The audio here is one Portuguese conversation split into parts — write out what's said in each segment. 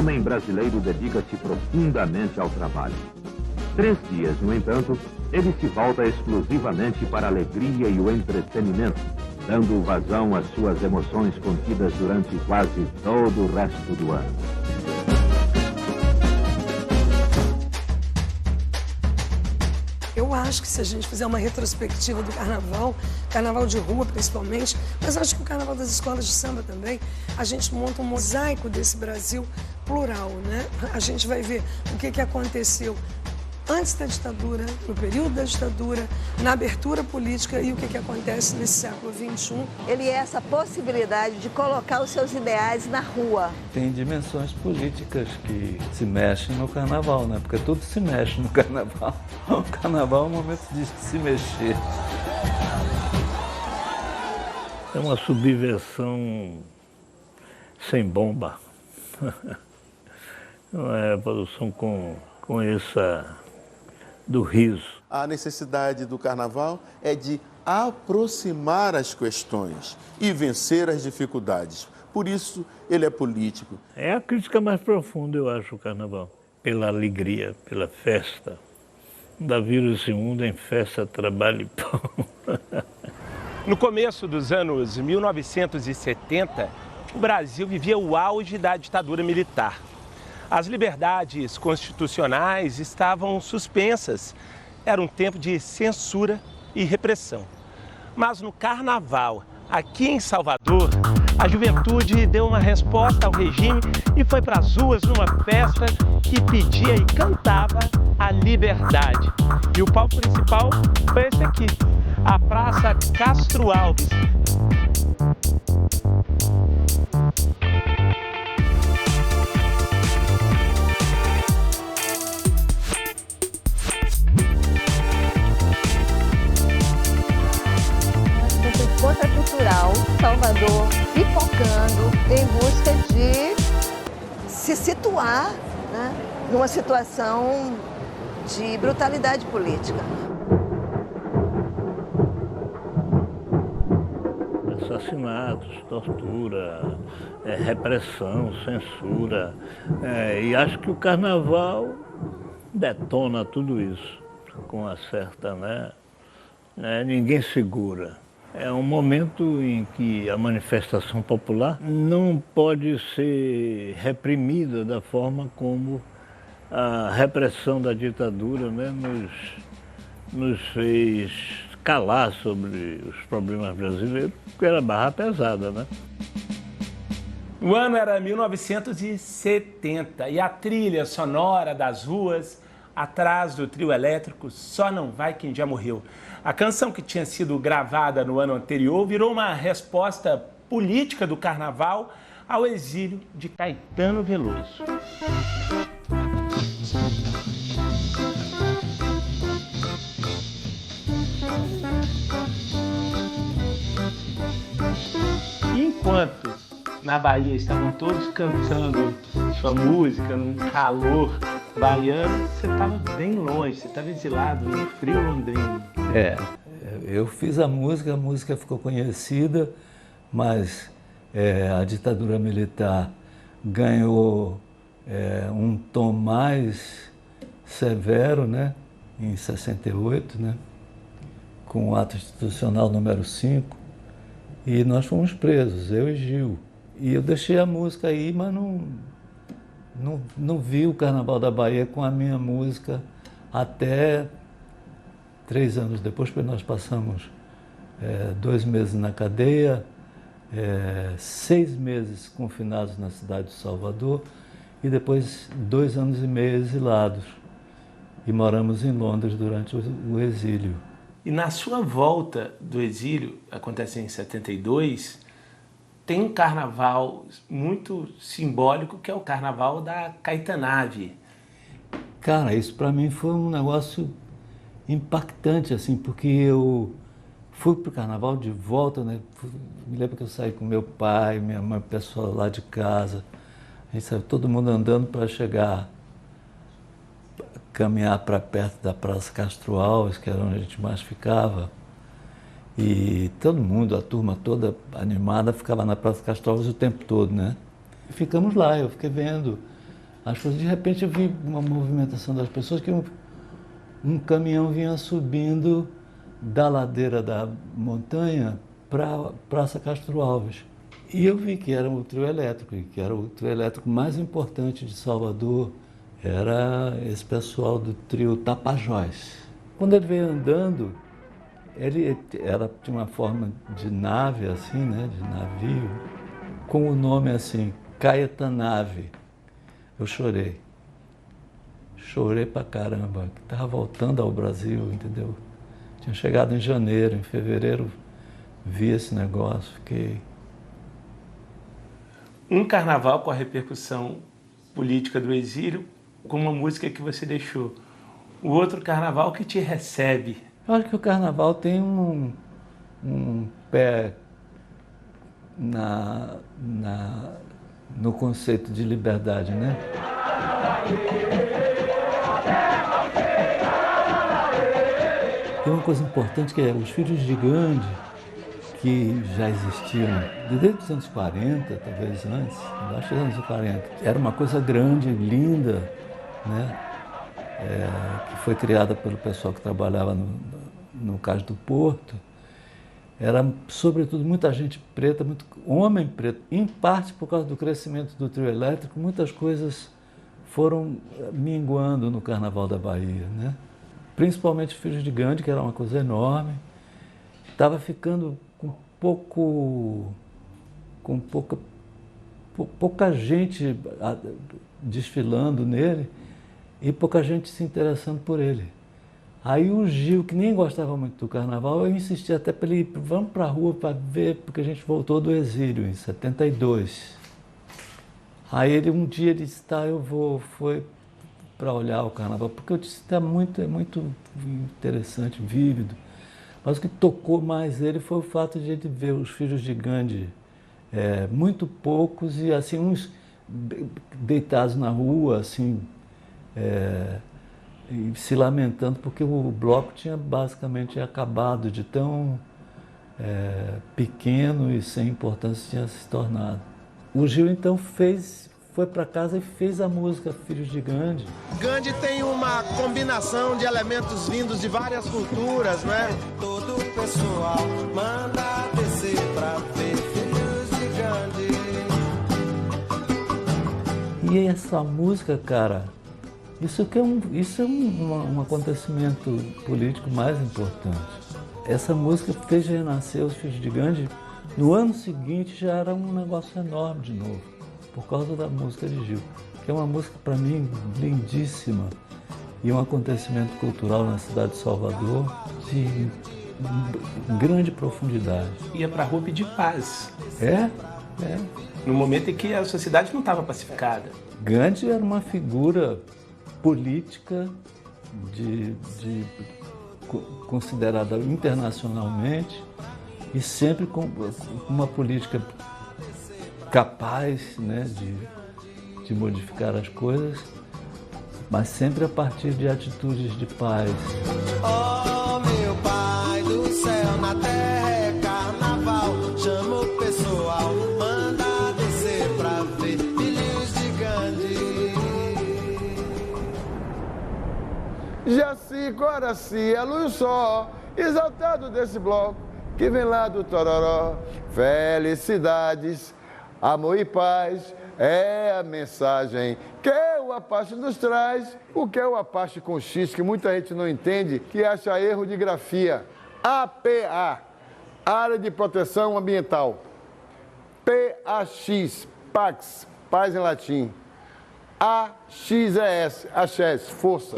homem brasileiro dedica-se profundamente ao trabalho. 3 dias, no entanto, ele se volta exclusivamente para a alegria e o entretenimento, dando vazão às suas emoções contidas durante quase todo o resto do ano. Eu acho que se a gente fizer uma retrospectiva do carnaval de rua principalmente, mas acho que o carnaval das escolas de samba também, a gente monta um mosaico desse Brasil plural, né? A gente vai ver o que aconteceu antes da ditadura, no período da ditadura, na abertura política e o que acontece nesse século XXI. Ele é essa possibilidade de colocar os seus ideais na rua. Tem dimensões políticas que se mexem no carnaval, né? Porque tudo se mexe no carnaval. O carnaval é um momento de se mexer. É uma subversão sem bomba. Não é a produção com essa do riso. A necessidade do carnaval é de aproximar as questões e vencer as dificuldades. Por isso, ele é político. É a crítica mais profunda, eu acho, o carnaval. Pela alegria, pela festa. Da vírus esse mundo em festa, trabalho e pão. No começo dos anos 1970, o Brasil vivia o auge da ditadura militar. As liberdades constitucionais estavam suspensas. Era um tempo de censura e repressão. Mas no carnaval, aqui em Salvador, a juventude deu uma resposta ao regime e foi para as ruas numa festa que pedia e cantava a liberdade. E o palco principal foi esse aqui, a Praça Castro Alves. Contracultural, Salvador pipocando em busca de se situar, né, numa situação de brutalidade política. Assassinatos, tortura, repressão, censura. E acho que o carnaval detona tudo isso com uma certa, ninguém segura. É um momento em que a manifestação popular não pode ser reprimida da forma como a repressão da ditadura, nos fez calar sobre os problemas brasileiros, porque era barra pesada, né? O ano era 1970 e a trilha sonora das ruas, atrás do trio elétrico, Só Não Vai Quem Já Morreu. A canção que tinha sido gravada no ano anterior virou uma resposta política do carnaval ao exílio de Caetano Veloso. Enquanto na Bahia estavam todos cantando sua música num calor baiano, você estava bem longe, você estava exilado no frio londrino. Eu fiz a música ficou conhecida, mas a ditadura militar ganhou um tom mais severo, né, em 68, né, com o ato institucional número 5, e nós fomos presos, eu e Gil. E eu deixei a música aí, mas não vi o Carnaval da Bahia com a minha música até 3 anos depois, porque nós passamos 2 meses na cadeia, 6 meses confinados na cidade de Salvador e depois 2 anos e meio exilados. E moramos em Londres durante o exílio. E na sua volta do exílio, acontece em 72, tem um carnaval muito simbólico, que é o carnaval da Caetanave. Cara, isso para mim foi um negócio impactante, assim, porque eu fui pro carnaval de volta, né? Me lembro que eu saí com meu pai, minha mãe, o pessoal lá de casa. A gente saiu todo mundo andando para chegar, caminhar para perto da Praça Castro Alves, que era onde a gente mais ficava. E todo mundo, a turma toda animada, ficava na Praça Castro Alves o tempo todo, né? E ficamos lá, eu fiquei vendo as coisas. De repente eu vi uma movimentação das pessoas que um caminhão vinha subindo da ladeira da montanha para a Praça Castro Alves. E eu vi que era o trio elétrico, e que era o trio elétrico mais importante de Salvador, era esse pessoal do trio Tapajós. Quando ele veio andando, ele tinha uma forma de nave, assim, né, de navio, com o nome assim, Caetanave. Eu chorei. Chorei pra caramba, que estava voltando ao Brasil, entendeu? Tinha chegado em janeiro, em fevereiro, vi esse negócio, fiquei... Um carnaval com a repercussão política do exílio, com uma música que você deixou. O outro carnaval que te recebe. Eu acho que o carnaval tem um pé no conceito de liberdade, né? Tem uma coisa importante que é os filhos de Gandhi, que já existiam desde os anos 40, talvez antes, acho que dos anos 40. Era uma coisa grande, linda, né? Que foi criada pelo pessoal que trabalhava no Cais do Porto. Era, sobretudo, muita gente preta, muito homem preto. Em parte, por causa do crescimento do trio elétrico, muitas coisas foram minguando no Carnaval da Bahia, né? Principalmente Filhos de Gandhi, que era uma coisa enorme. Estava ficando com pouca gente desfilando nele e pouca gente se interessando por ele. Aí o Gil, que nem gostava muito do carnaval, eu insisti até para ele ir, vamos para a rua para ver, porque a gente voltou do exílio em 72. Aí ele um dia disse, tá, eu vou, foi para olhar o carnaval, porque eu disse, é muito interessante, vívido. Mas o que tocou mais ele foi o fato de ele ver os filhos de Gandhi, muito poucos, e assim, uns deitados na rua, assim, e se lamentando, porque o bloco tinha basicamente acabado, de tão pequeno e sem importância tinha se tornado. O Gil, então, foi para casa e fez a música Filhos de Gandhi. Gandhi tem uma combinação de elementos vindos de várias culturas, né? Todo o pessoal manda descer para ver Filhos de Gandhi. E essa música, cara, isso é um acontecimento político mais importante. Essa música fez renascer os Filhos de Gandhi. No ano seguinte já era um negócio enorme de novo, por causa da música de Gil, que é uma música, para mim, lindíssima e um acontecimento cultural na cidade de Salvador de grande profundidade. Ia para a rua pedir paz. É. No momento em que a sociedade não estava pacificada. Gandhi era uma figura política considerada internacionalmente e sempre com uma política capaz, né, de modificar as coisas, mas sempre a partir de atitudes de paz. Oh, meu Pai do céu, na terra é carnaval, chama o pessoal, manda descer pra ver Filhos de Gandhi. Jaci, Coraci, a luz só, exaltado desse bloco, que vem lá do Tororó. Felicidades, amor e paz, é a mensagem que o Apache nos traz. O que é o Apache com X, que muita gente não entende, que acha erro de grafia. APA, Área de Proteção Ambiental. PAX, Pax, paz em latim. AXES, Axés, força.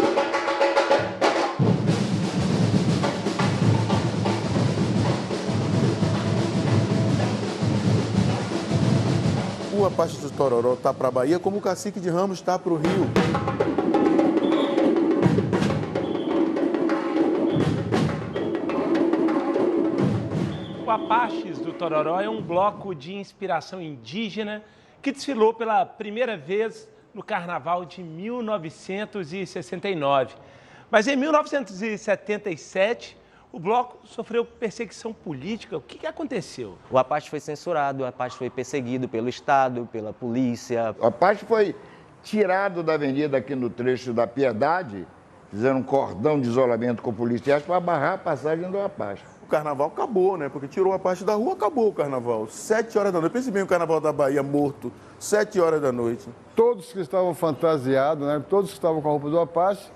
O Apache do Tororó está para a Bahia, como o Cacique de Ramos está para o Rio. O Apaches do Tororó é um bloco de inspiração indígena que desfilou pela primeira vez no Carnaval de 1969. Mas em 1977, o bloco sofreu perseguição política. O que aconteceu? O Apache foi censurado, o Apache foi perseguido pelo Estado, pela polícia. O Apache foi tirado da avenida aqui no trecho da Piedade, fizeram um cordão de isolamento com policiais para barrar a passagem do Apache. O carnaval acabou, né? Porque tirou a parte da rua, acabou o carnaval. 7 horas da noite. Pense bem o carnaval da Bahia morto, 7 horas da noite. Todos que estavam fantasiados, né? Todos que estavam com a roupa do Apache,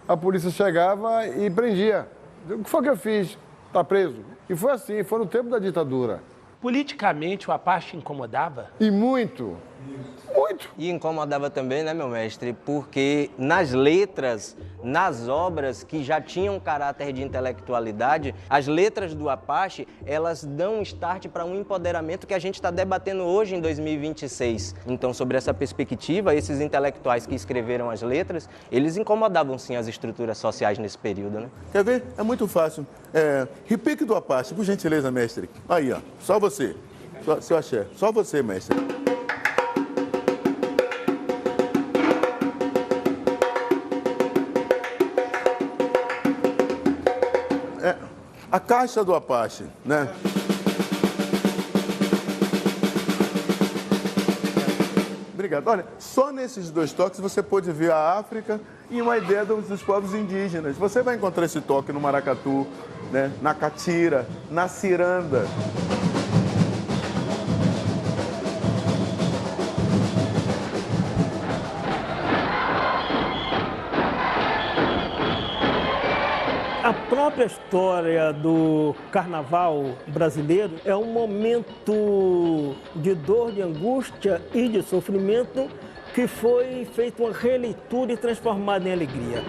a polícia chegava e prendia. O que foi que eu fiz? Está preso. E foi assim, foi no tempo da ditadura. Politicamente, o Apache incomodava? E muito. Muito. E incomodava também, né, meu mestre, porque nas letras, nas obras que já tinham caráter de intelectualidade, as letras do Apache, elas dão um start para um empoderamento que a gente está debatendo hoje em 2026. Então, sobre essa perspectiva, esses intelectuais que escreveram as letras, eles incomodavam sim as estruturas sociais nesse período, né? Quer ver? É muito fácil. Repique do Apache, por gentileza, mestre. Aí, ó, só você. Seu axé, só você, mestre. A caixa do Apache, né? Obrigado. Olha, só nesses 2 toques você pode ver a África e uma ideia dos povos indígenas. Você vai encontrar esse toque no maracatu, né? Na catira, na ciranda. A própria história do carnaval brasileiro é um momento de dor, de angústia e de sofrimento que foi feita uma releitura e transformada em alegria.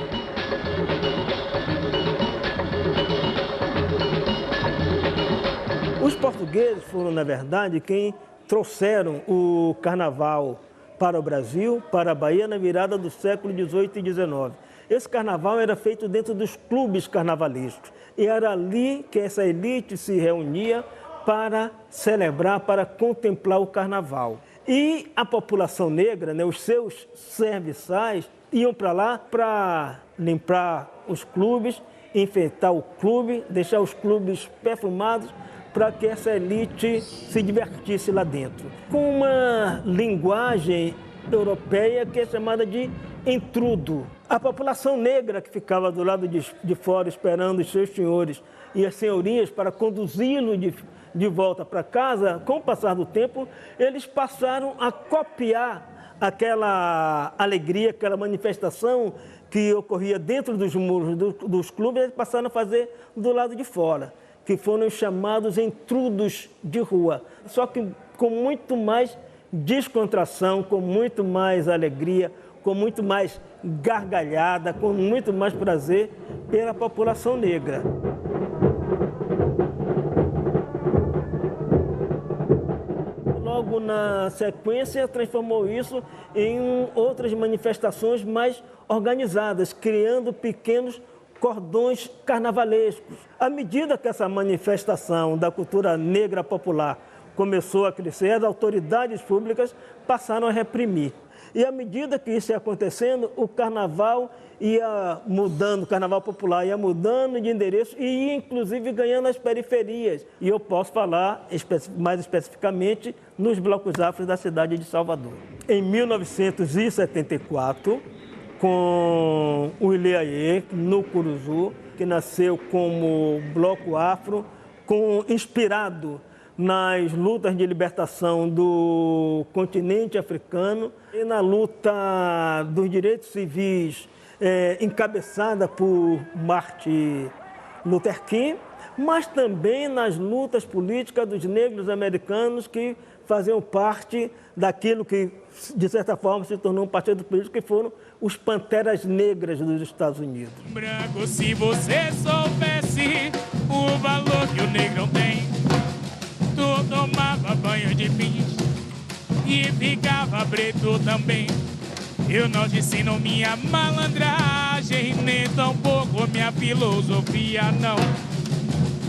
Os portugueses foram, na verdade, quem trouxeram o carnaval para o Brasil, para a Bahia, na virada do século XVIII e XIX. Esse carnaval era feito dentro dos clubes carnavalescos. E era ali que essa elite se reunia para celebrar, para contemplar o carnaval. E a população negra, né, os seus serviçais, iam para lá para limpar os clubes, enfeitar o clube, deixar os clubes perfumados, para que essa elite se divertisse lá dentro. Com uma linguagem europeia que é chamada de intrudo. A população negra que ficava do lado de fora esperando os seus senhores e as senhorias para conduzi-lo de volta para casa, com o passar do tempo, eles passaram a copiar aquela alegria, aquela manifestação que ocorria dentro dos muros dos clubes, eles passaram a fazer do lado de fora, que foram os chamados intrudos de rua, só que com muito mais descontração, com muito mais alegria, com muito mais gargalhada, com muito mais prazer pela população negra. Logo na sequência, transformou isso em outras manifestações mais organizadas, criando pequenos cordões carnavalescos. À medida que essa manifestação da cultura negra popular começou a crescer, as autoridades públicas passaram a reprimir. E à medida que isso ia acontecendo, o carnaval ia mudando, o carnaval popular ia mudando de endereço e ia, inclusive, ganhando as periferias. E eu posso falar mais especificamente nos blocos afros da cidade de Salvador. Em 1974, com o Ilê-Aie, no Curuzu, que nasceu como bloco afro, inspirado nas lutas de libertação do continente africano e na luta dos direitos civis encabeçada por Martin Luther King, mas também nas lutas políticas dos negros americanos que faziam parte daquilo que, de certa forma, se tornou um partido político, que foram os Panteras Negras dos Estados Unidos. Branco, se você soubesse o valor que o negrão tem, tu tomava banho de pinho e ficava preto também. Eu não te ensino minha malandragem, nem tampouco minha filosofia, não.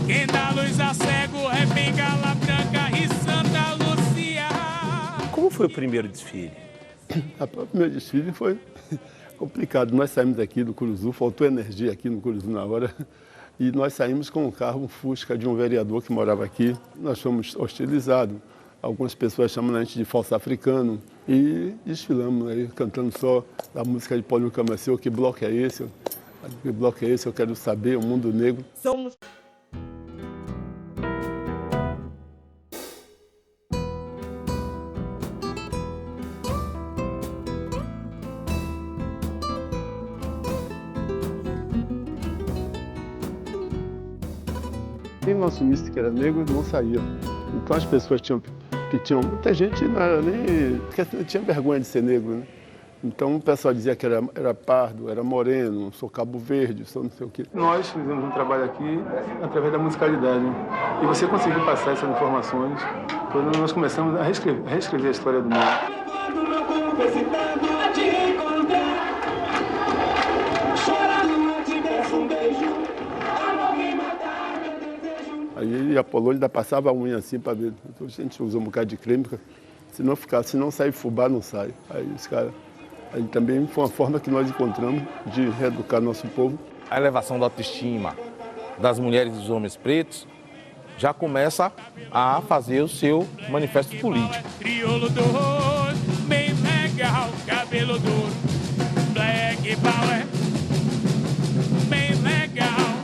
Quem dá luz a cego é Bengala Branca e Santa Lúcia. Como foi o primeiro desfile? O primeiro desfile foi complicado. Nós saímos aqui do Curuzu, faltou energia aqui no Curuzu na hora, e nós saímos com um carro, um Fusca de um vereador que morava aqui. Nós fomos hostilizados. Algumas pessoas chamam a gente de falso africano. E desfilamos aí, cantando só a música de Paulinho Camaceu, que bloco é esse? Que bloco é esse? Eu quero saber, o mundo negro. Somos... Quem não assumisse que era negro não saía. Então as pessoas tinham muita gente não era nem, porque tinha vergonha de ser negro, né? Então o pessoal dizia que era pardo, era moreno, sou Cabo Verde, sou não sei o quê. Nós fizemos um trabalho aqui através da musicalidade, né? E você conseguiu passar essas informações quando nós começamos a reescrever a história do mundo. Aí a Polônia ainda passava a unha assim para ver. Então, a gente usou um bocado de creme, se não sair fubá, não sai. Aí os caras. Aí também foi uma forma que nós encontramos de reeducar nosso povo. A elevação da autoestima das mulheres e dos homens pretos já começa a fazer o seu manifesto político. Crioulo do rosto, bem legal, cabelo duro, black power, bem legal,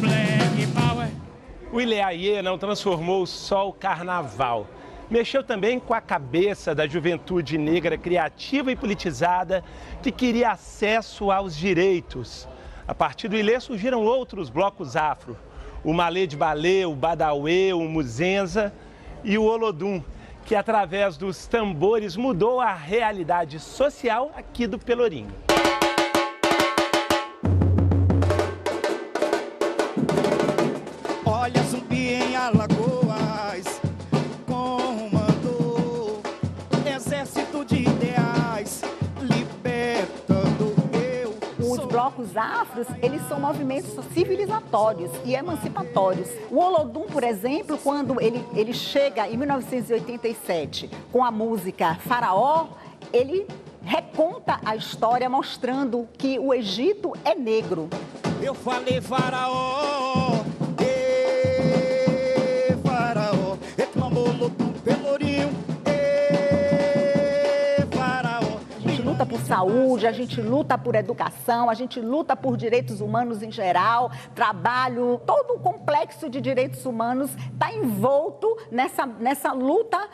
black power. O Ileaie não transformou só o carnaval. Mexeu também com a cabeça da juventude negra criativa e politizada que queria acesso aos direitos. A partir do Ilê surgiram outros blocos afro. O Malê de Balê, o Badauê, o Muzenza e o Olodum, que através dos tambores mudou a realidade social aqui do Pelourinho. Olha, Zumbi em Alagoas, comandou exército de ideais, libertando eu. Os blocos afros, eles são movimentos civilizatórios e emancipatórios. O Olodum, por exemplo, quando ele chega em 1987 com a música Faraó, ele reconta a história mostrando que o Egito é negro. Eu falei Faraó, Faraó, reclamou Olodum, Pelourinho, Faraó. A gente luta por saúde, a gente luta por educação, a gente luta por direitos humanos em geral, trabalho, todo o complexo de direitos humanos está envolto nessa luta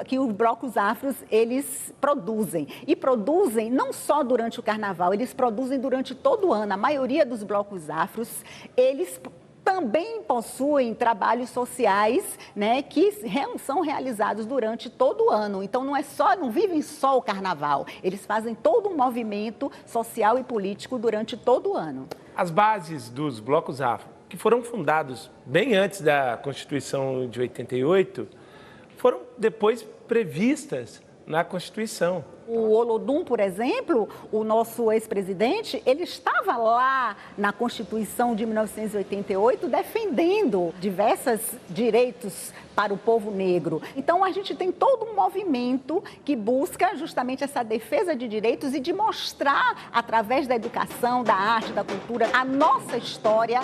que os blocos afros, eles produzem. E produzem não só durante o carnaval, eles produzem durante todo o ano. A maioria dos blocos afros, eles também possuem trabalhos sociais, né, que são realizados durante todo o ano. Então não vivem só o carnaval, eles fazem todo um movimento social e político durante todo o ano. As bases dos blocos afro, que foram fundados bem antes da Constituição de 88, foram depois previstas na Constituição. O Olodum, por exemplo, o nosso ex-presidente, ele estava lá na Constituição de 1988 defendendo diversos direitos para o povo negro. Então, a gente tem todo um movimento que busca justamente essa defesa de direitos e de mostrar, através da educação, da arte, da cultura, a nossa história,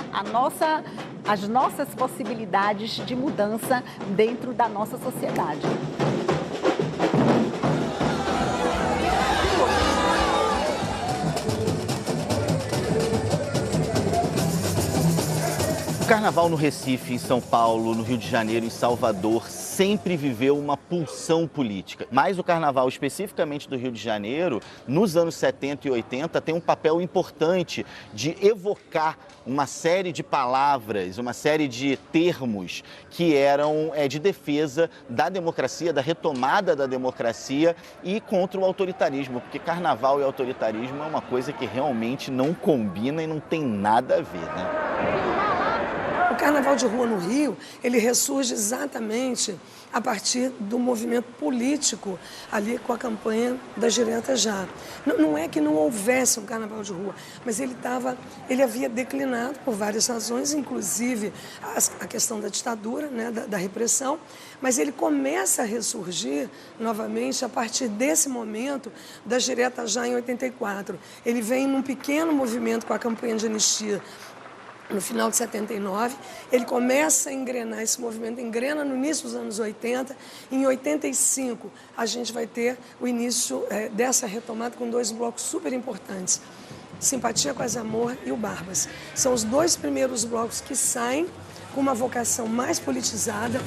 as nossas possibilidades de mudança dentro da nossa sociedade. O carnaval no Recife, em São Paulo, no Rio de Janeiro, em Salvador, sempre viveu uma pulsão política. Mas o carnaval, especificamente do Rio de Janeiro, nos anos 70 e 80, tem um papel importante de evocar uma série de palavras, uma série de termos que eram de defesa da democracia, da retomada da democracia e contra o autoritarismo, porque carnaval e autoritarismo é uma coisa que realmente não combina e não tem nada a ver, né? O Carnaval de Rua no Rio, ele ressurge exatamente a partir do movimento político, ali com a campanha das Diretas Já. Não é que não houvesse um Carnaval de Rua, mas ele havia declinado por várias razões, inclusive a questão da ditadura, né, da repressão, mas ele começa a ressurgir novamente a partir desse momento das Diretas Já em 84. Ele vem num pequeno movimento com a campanha de anistia no final de 79, ele começa a engrenar, esse movimento engrena no início dos anos 80, em 85 a gente vai ter o início dessa retomada com 2 blocos super importantes, Simpatia, Paz e Amor e o Barbas. São os 2 primeiros blocos que saem com uma vocação mais politizada.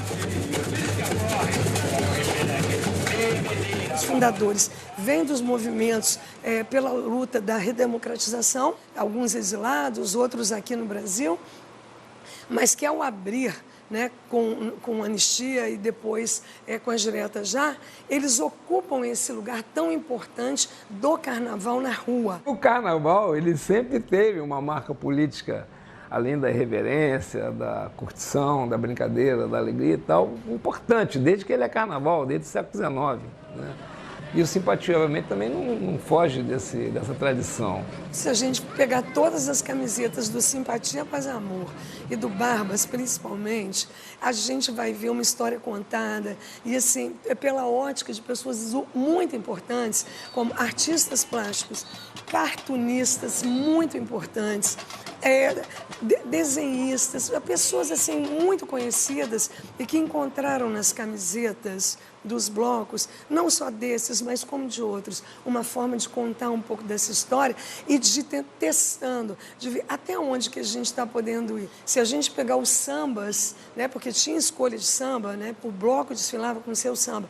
Os fundadores vêm dos movimentos pela luta da redemocratização, alguns exilados, outros aqui no Brasil, mas que ao abrir, né, com anistia e depois com as diretas já, eles ocupam esse lugar tão importante do carnaval na rua. O carnaval, ele sempre teve uma marca política, além da irreverência, da curtição, da brincadeira, da alegria e tal, importante, desde que ele é carnaval, desde o século XIX, né? E o Simpatia, obviamente, também não foge dessa tradição. Se a gente pegar todas as camisetas do Simpatia, Paz e Amor e do Barbas, principalmente, a gente vai ver uma história contada e, assim, pela ótica de pessoas muito importantes, como artistas plásticos, cartunistas muito importantes, desenhistas, pessoas, assim, muito conhecidas e que encontraram nas camisetas dos blocos, não só desses, mas como de outros, uma forma de contar um pouco dessa história e de ir testando, de ver até onde que a gente está podendo ir. Se a gente pegar os sambas, né, porque tinha escolha de samba, né, o bloco desfilava com o seu samba.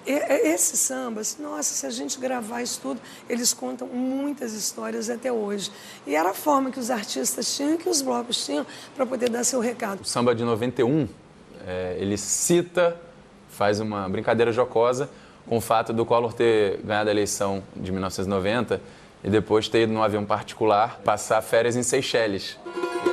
Esses sambas, nossa, se a gente gravar isso tudo, eles contam muitas histórias até hoje. E era a forma que os artistas tinham e que os blocos tinham para poder dar seu recado. O samba de 91, ele cita, faz uma brincadeira jocosa com o fato do Collor ter ganhado a eleição de 1990 e depois ter ido num avião particular passar férias em Seychelles.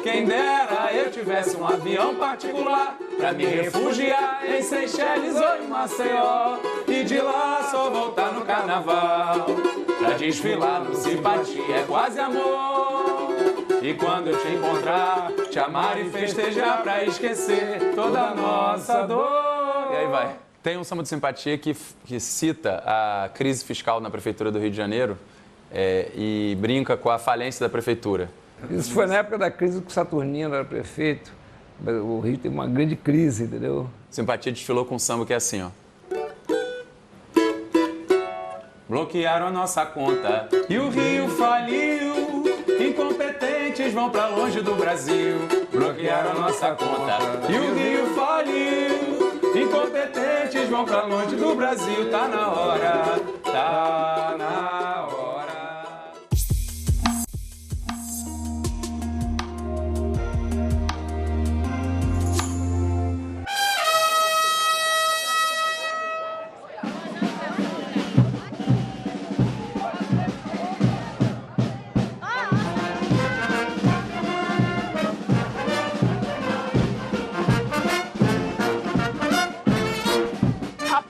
Quem dera eu tivesse um avião particular pra me refugiar em Seychelles ou em Maceió e de lá só voltar no carnaval pra desfilar no Simpatia, Quase Amor. E quando eu te encontrar, te amar e festejar pra esquecer toda a nossa dor. E aí vai. Tem um samba de Simpatia que cita a crise fiscal na Prefeitura do Rio de Janeiro e brinca com a falência da Prefeitura. Isso foi na época da crise que o Saturnino era prefeito. O Rio teve uma grande crise, entendeu? Simpatia desfilou com um samba que é assim, ó. Bloquearam a nossa conta e o Rio faliu. Incompetentes vão pra longe do Brasil. Bloquearam a nossa conta e o Rio faliu. Incompetentes vão pra longe do Brasil. Tá na hora, tá na hora.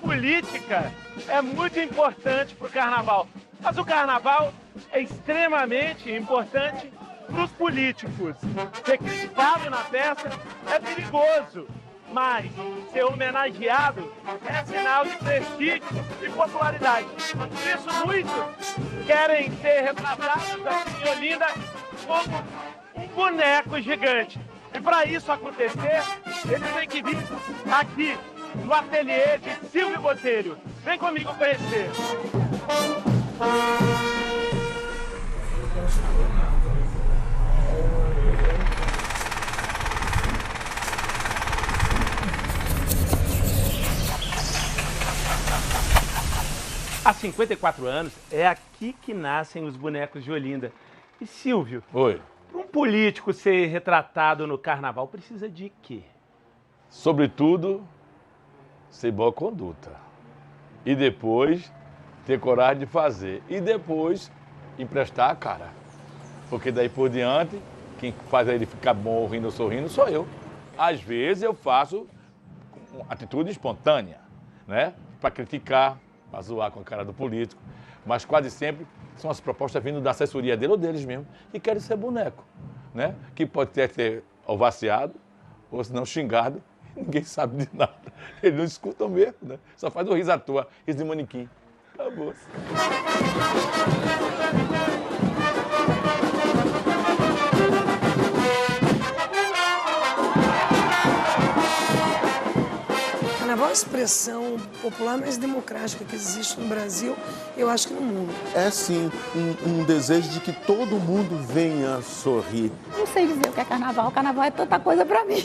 Política é muito importante para o carnaval, mas o carnaval é extremamente importante para os políticos. Ser criticado na festa é perigoso, mas ser homenageado é sinal de prestígio e popularidade. Por isso, muitos querem ser retratados aqui em Olinda como um boneco gigante. E para isso acontecer, eles têm que vir aqui no ateliê de Silvio Botelho. Vem comigo conhecer. Há 54 anos, é aqui que nascem os bonecos de Olinda. E Silvio, oi. Para um político ser retratado no carnaval, precisa de quê? Sobretudo, ser boa conduta. E depois, ter coragem de fazer. E depois, emprestar a cara. Porque daí por diante, quem faz ele ficar bom ou rindo ou sorrindo sou eu. Às vezes eu faço com atitude espontânea, né? Para criticar, para zoar com a cara do político. Mas quase sempre são as propostas vindo da assessoria dele ou deles mesmo. E querem ser boneco, né? Que pode ter ovaciado, ou se não xingado. Ninguém sabe de nada. Eles não escutam mesmo, né? Só faz um riso à toa, riso de manequim. Acabou. maior expressão popular mais democrática que existe no Brasil, eu acho que no mundo. É sim um desejo de que todo mundo venha sorrir. Não sei dizer o que é carnaval. Carnaval é tanta coisa pra mim.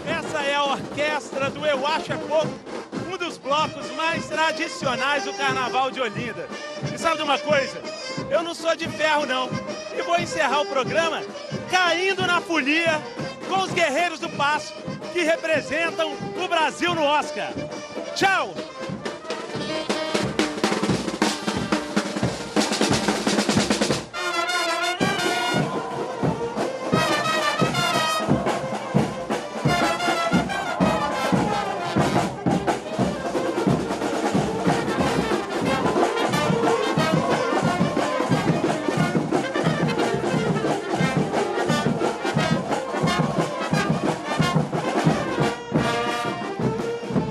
Essa é a orquestra do Eu Acho É Pouco, um dos blocos mais tradicionais do Carnaval de Olinda. E sabe de uma coisa? Eu não sou de ferro, não. E vou encerrar o programa caindo na folia com os Guerreiros do Passo, que representam o Brasil no Oscar. Tchau!